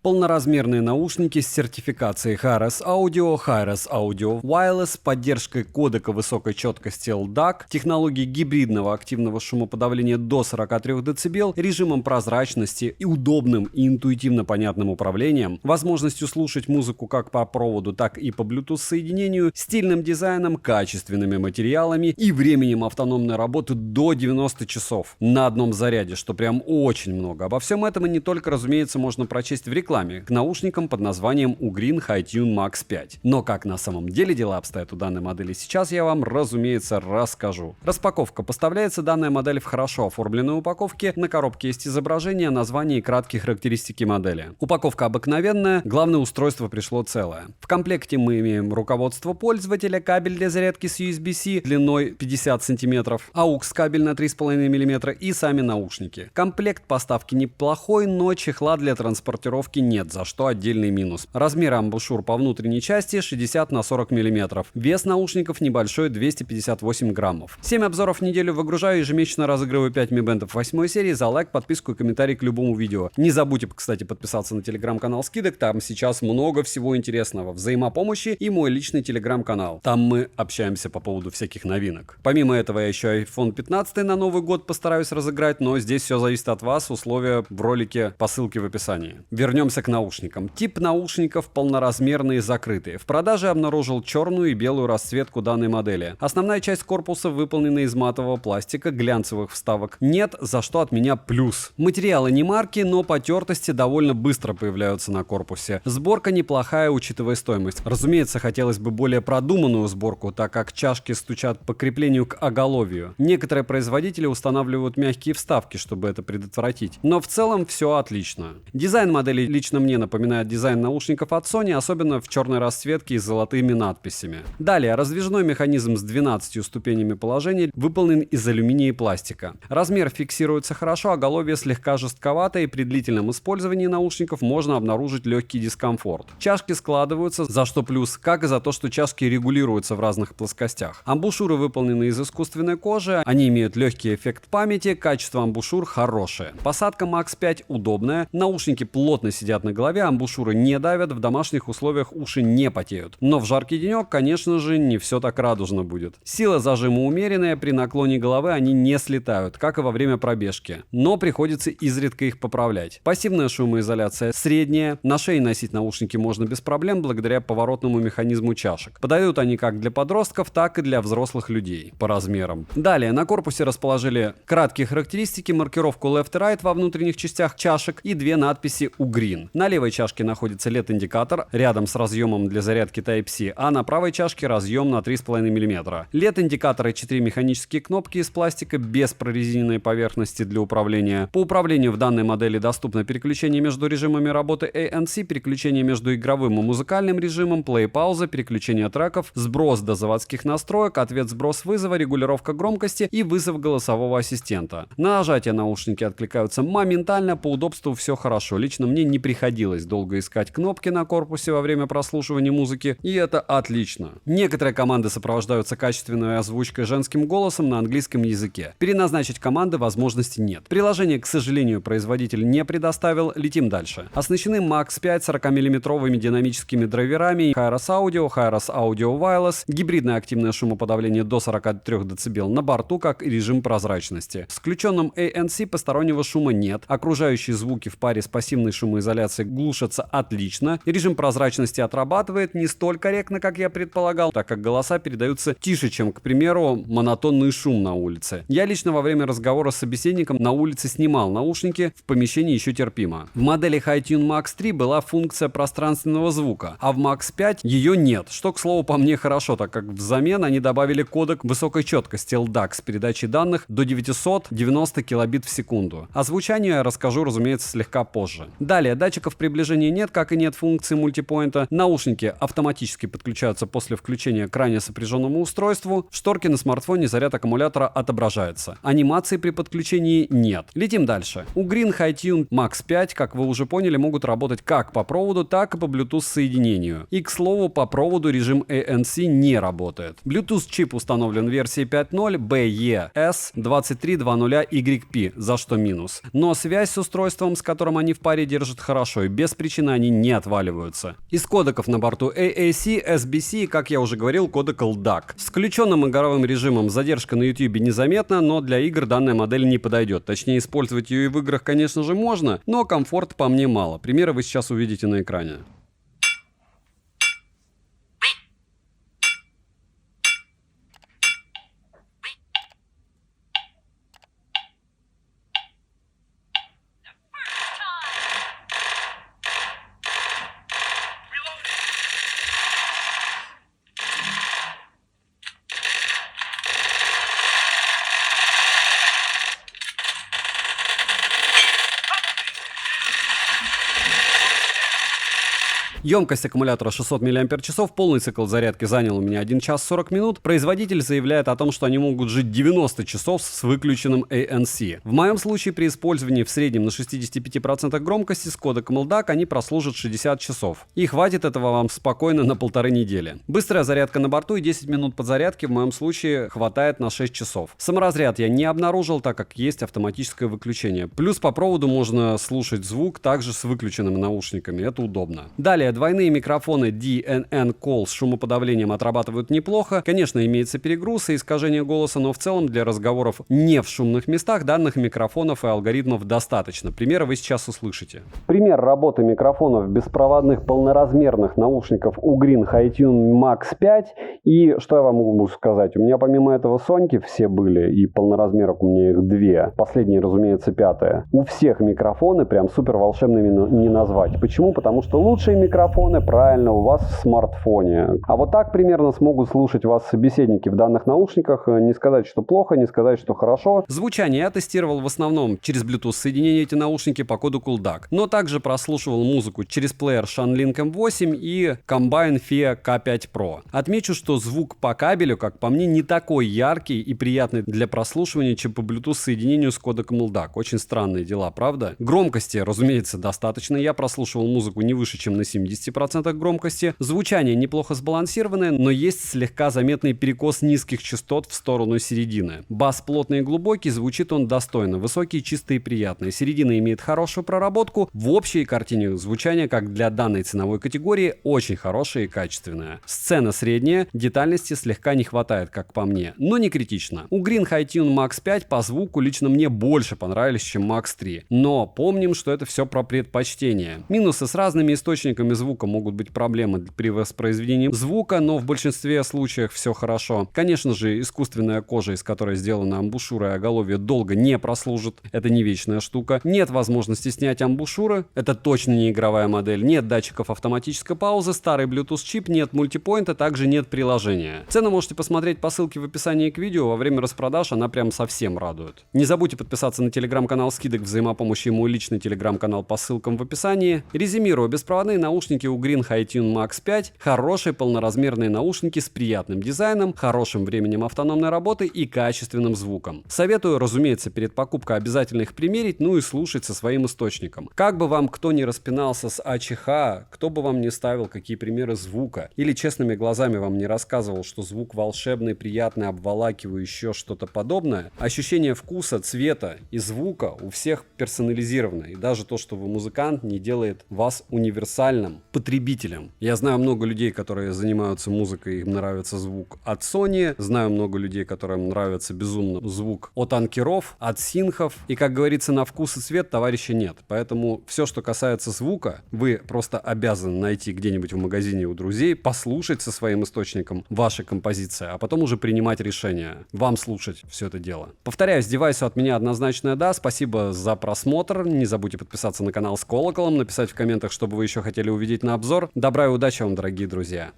Полноразмерные наушники с сертификацией HiRes Audio, HiRes Audio Wireless, с поддержкой кодека высокой четкости LDAC, технологией гибридного активного шумоподавления до 43 дБ, режимом прозрачности и удобным и интуитивно понятным управлением, возможностью слушать музыку как по проводу, так и по Bluetooth соединению, стильным дизайном, качественными материалами и временем автономной работы до 90 часов на одном заряде, что прям очень много. Обо всем этом и не только, разумеется, можно прочесть в рекламе к наушникам под названием Ugreen HiTune Max 5. Но как на самом деле дела обстоят у данной модели сейчас, я вам, разумеется, расскажу. Распаковка. Поставляется данная модель в хорошо оформленной упаковке. На коробке есть изображение, название и краткие характеристики модели. Упаковка обыкновенная, главное устройство пришло целое. В комплекте мы имеем руководство пользователя, кабель для зарядки с USB-C длиной 50 см, AUX кабель на 3,5 мм и сами наушники. Комплект поставки неплохой, но чехла для транспортировки нет, за что отдельный минус. Размер амбушюр по внутренней части 60 на 40 мм. Вес наушников небольшой, 258 граммов. 7 обзоров в неделю выгружаю, ежемесячно разыгрываю 5 Mi Band 8 серии. За лайк, подписку и комментарий к любому видео. Не забудьте, кстати, подписаться на телеграм-канал скидок, там сейчас много всего интересного, взаимопомощи и мой личный телеграм-канал. Там мы общаемся по поводу всяких новинок. Помимо этого я еще iPhone 15 на Новый год постараюсь разыграть, но здесь все зависит от вас, условия в ролике по ссылке в описании. Вернемся к наушникам. Тип наушников полноразмерные закрытые. В продаже обнаружил черную и белую расцветку данной модели. Основная часть корпуса выполнена из матового пластика, глянцевых вставок нет, за что от меня плюс. Материалы не марки, но потертости довольно быстро появляются на корпусе. Сборка неплохая, учитывая стоимость. Разумеется, хотелось бы более продуманную сборку, так как чашки стучат по креплению к оголовью. Некоторые производители устанавливают мягкие вставки, чтобы это предотвратить. Но в целом все отлично. Дизайн модели лично мне напоминает дизайн наушников от Sony, особенно в черной расцветке и с золотыми надписями. Далее, раздвижной механизм с 12 ступенями положения выполнен из алюминия и пластика. Размер фиксируется хорошо, оголовье слегка жестковато, и при длительном использовании наушников можно обнаружить легкий дискомфорт. Чашки складываются, за что плюс, как и за то, что чашки регулируются в разных плоскостях. Амбушюры выполнены из искусственной кожи, они имеют легкий эффект памяти, качество амбушюр хорошее. Посадка Max 5 удобная, наушники плотно сидят на голове, амбушюры не давят, в домашних условиях уши не потеют. Но в жаркий денек, конечно же, не все так радужно будет. Сила зажима умеренная, при наклоне головы они не слетают, как и во время пробежки. Но приходится изредка их поправлять. Пассивная шумоизоляция средняя, на шее носить наушники можно без проблем благодаря поворотному механизму чашек. Подойдут они как для подростков, так и для взрослых людей по размерам. Далее, на корпусе расположили краткие характеристики, маркировку left и right во внутренних частях чашек и две надписи Ugreen. На левой чашке находится LED-индикатор рядом с разъемом для зарядки Type-C, а на правой чашке разъем на 3,5 мм. LED-индикатор и 4 механические кнопки из пластика без прорезиненной поверхности для управления. По управлению в данной модели доступно переключение между режимами работы ANC, переключение между игровым и музыкальным режимом, плей-пауза, переключение треков, сброс до заводских настроек, ответ-сброс вызова, регулировка громкости и вызов голосового ассистента. На нажатие наушники откликаются моментально, по удобству все хорошо. Лично мне не приходилось долго искать кнопки на корпусе во время прослушивания музыки, и это отлично. Некоторые команды сопровождаются качественной озвучкой женским голосом на английском языке. Переназначить команды возможности нет. Приложение, к сожалению, производитель не предоставил. Летим дальше. Оснащены Max 5 40-мм динамическими драйверами, HiRes Audio, HiRes Audio Wireless, гибридное активное шумоподавление до 43 дБ на борту, как и режим прозрачности. С включенным ANC постороннего шума нет. Окружающие звуки в паре с пассивной шумоизоляцией глушатся отлично. Режим прозрачности отрабатывает не столь корректно, как я предполагал, так как голоса передаются тише, чем, к примеру, монотонный шум на улице. Я лично во время разговора с собеседником на улице снимал наушники, в помещении еще терпимо. В модели HiTune Max 3 была функция пространственного звука, а в Max 5 ее нет, что, к слову, по мне хорошо, так как взамен они добавили кодек высокой четкости LDAC с передачей данных до 990 килобит в секунду. О звучании я расскажу, разумеется, слегка позже. Далее, датчиков приближения нет, как и нет функции мультипоинта. Наушники автоматически подключаются после включения к ранее сопряженному устройству. В шторке на смартфоне заряд аккумулятора отображается. Анимации при подключении нет. Летим дальше. Ugreen HiTune Max 5, как вы уже поняли, могут работать как по проводу, так и по Bluetooth соединению. И, к слову, по проводу режим ANC не работает. Bluetooth чип установлен в версии 5.0 BES2320YP, за что минус. Но связь с устройством, с которым они в паре, держит хорошо. хорошо, и без причины они не отваливаются. Из кодеков на борту AAC, SBC, как я уже говорил, кодек LDAC. С включенным игровым режимом задержка на YouTube незаметна, но для игр данная модель не подойдет. Точнее, использовать ее и в играх, конечно же, можно, но комфорта по мне мало. Примеры вы сейчас увидите на экране. Емкость аккумулятора 600 мАч, полный цикл зарядки занял у меня 1 час 40 минут. Производитель заявляет о том, что они могут жить 90 часов с выключенным ANC. В моем случае при использовании в среднем на 65% громкости с кодеком LDAC они прослужат 60 часов. И хватит этого вам спокойно на 1,5 недели. Быстрая зарядка на борту и 10 минут подзарядки в моем случае хватает на 6 часов. Саморазряд я не обнаружил, так как есть автоматическое выключение. Плюс по проводу можно слушать звук также с выключенными наушниками. Это удобно. Далее, двойные микрофоны DNN Call с шумоподавлением отрабатывают неплохо. Конечно, имеется перегруз и искажение голоса, но в целом для разговоров не в шумных местах данных микрофонов и алгоритмов достаточно. Примеры вы сейчас услышите. Пример работы микрофонов беспроводных полноразмерных наушников Ugreen HiTune Max 5. И что я вам могу сказать? У меня помимо этого Соньки все были, и полноразмерок у меня их 2. Последние, разумеется, 5. У всех микрофоны прям супер волшебными не назвать. Почему? Потому что лучшие микрофоны правильно у вас в смартфоне. А вот так примерно смогут слушать вас собеседники в данных наушниках. Не сказать, что плохо, не сказать, что хорошо. Звучание я тестировал в основном через Bluetooth соединение эти наушники по коду LDAC, но также прослушивал музыку через плеер ShaneLink M8 и Combine FIA K5 Pro. Отмечу, что звук по кабелю, как по мне, не такой яркий и приятный для прослушивания, чем по Bluetooth соединению с кодеком LDAC. Очень странные дела, правда? Громкости, разумеется, достаточно. Я прослушивал музыку не выше, чем на 70% громкости. Звучание неплохо сбалансированное, но есть слегка заметный перекос низких частот в сторону середины. Бас плотный и глубокий, звучит он достойно. Высокий, чистый и приятный. Середина имеет хорошую проработку. В общей картине звучание, как для данной ценовой категории, очень хорошее и качественное. Сцена средняя, детальности слегка не хватает, как по мне, но не критично. Ugreen HiTune Max 5 по звуку лично мне больше понравились, чем Max 3. Но помним, что это все про предпочтение. Минусы с разными источниками звука могут быть проблемы при воспроизведении звука, но в большинстве случаев все хорошо. Конечно же, искусственная кожа, из которой сделана амбушюра и оголовье, долго не прослужит. Это не вечная штука. Нет возможности снять амбушюры. Это точно не игровая модель. Нет датчиков автоматической паузы, старый Bluetooth чип, нет мультипоинта, также нет приложения. Цену можете посмотреть по ссылке в описании к видео. Во время распродаж она прям совсем радует. Не забудьте подписаться на телеграм-канал скидок взаимопомощи и мой личный телеграм-канал по ссылкам в описании. Резюмирую, беспроводные наушники Ugreen HiTune Max 5, хорошие полноразмерные наушники с приятным дизайном, хорошим временем автономной работы и качественным звуком. Советую, разумеется, перед покупкой обязательно их примерить, ну и слушать со своим источником. Как бы вам кто ни распинался с АЧХ, кто бы вам не ставил какие примеры звука, или честными глазами вам не рассказывал, что звук волшебный, приятный, обволакивающий, еще что-то подобное, ощущение вкуса, цвета и звука у всех персонализировано. И даже то, что вы музыкант, не делает вас универсальным потребителем. Я знаю много людей, которые занимаются музыкой, им нравится звук от Sony, знаю много людей, которым нравится безумно звук от анкеров, от синхов, и, как говорится, на вкус и цвет товарища нет. Поэтому все, что касается звука, вы просто обязаны найти где-нибудь в магазине у друзей, послушать со своим источником ваши композиции, а потом уже принимать решение, вам слушать все это дело. Повторяюсь, девайсу от меня однозначное да. Спасибо за просмотр. Не забудьте подписаться на канал с колоколом, написать в комментах, что бы вы еще хотели увидеть на обзор. Добра и удачи вам, дорогие друзья!